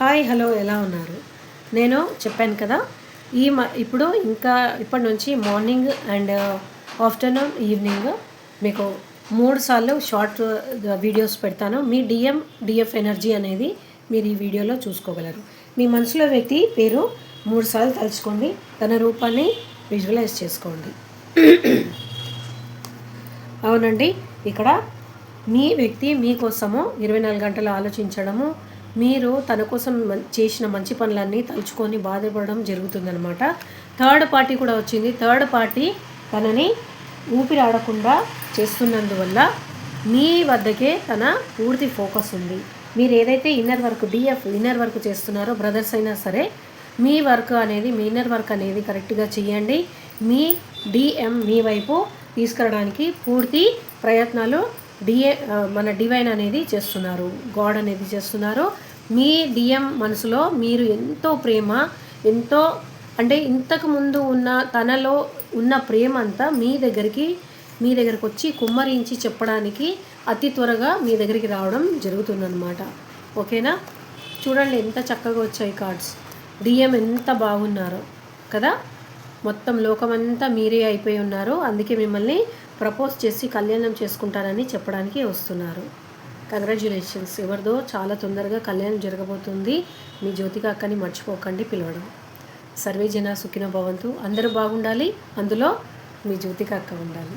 Hi hello ఎలా ఉన్నారు? నేను చెప్పాను కదా ఇప్పుడు ఇంకా ఇప్పటి నుంచి మార్నింగ్ అండ్ ఆఫ్టర్నూన్ ఈవినింగ్ మీకు 3 సార్లు షార్ట్ వీడియోస్ పెడతాను. మీ డిఎఫ్ ఎనర్జీ అనేది మీరు ఈ వీడియోలో చూసుకోగలరు. మీ మనసులో వ్యక్తి పేరు 3 సార్లు తలుచుకోండి, తన రూపాన్ని విజువలైజ్ చేసుకోండి. అవునండి, ఇక్కడ మీ వ్యక్తి మీకోసము 24 గంటలు ఆలోచించడము, మీరు తన కోసం చేసిన మంచి పనులన్నీ తలుచుకొని బాధపడడం జరుగుతుందనమాట. థర్డ్ పార్టీ కూడా వచ్చింది. థర్డ్ పార్టీ తనని ఊపిరాడకుండా చేస్తున్నందువల్ల మీ వద్దకే తన పూర్తి ఫోకస్ ఉంది. మీరు ఏదైతే ఇన్నర్ వర్క్ చేస్తున్నారో, బ్రదర్స్ అయినా సరే, మీ ఇన్నర్ వర్క్ అనేది కరెక్ట్గా చేయండి. మీ డిఎం మీ వైపు తీసుకురావడానికి పూర్తి ప్రయత్నాలు మన డివైన్ అనేది చేస్తున్నారు, గాడ్ అనేది చేస్తున్నారు. మీ డిఎం మనసులో మీరు ఎంతో ప్రేమ, ఎంతో అంటే ఇంతకుముందు ఉన్న తనలో ఉన్న ప్రేమ అంతా మీ దగ్గరికి వచ్చి కుమ్మరించి చెప్పడానికి అతి త్వరగా మీ దగ్గరికి రావడం జరుగుతుందన్నమాట. ఓకేనా? చూడండి ఎంత చక్కగా వచ్చాయి కార్డ్స్. డిఎం ఎంత బాగున్నారో కదా. మొత్తం లోకమంతా మీరే అయిపోయి ఉన్నారు. అందుకే మిమ్మల్ని ప్రపోజ్ చేసి కళ్యాణం చేసుకుంటారని చెప్పడానికి వస్తున్నారు. కంగ్రాచ్యులేషన్స్. ఎవరిదో చాలా తొందరగా కళ్యాణం జరగబోతుంది. మీ జ్యోతిక అక్కని మర్చిపోకండి పిలవడం. సర్వే జన సుఖినో భవంతు. అందరూ బాగుండాలి, అందులో మీ జ్యోతిక అక్క ఉండాలి.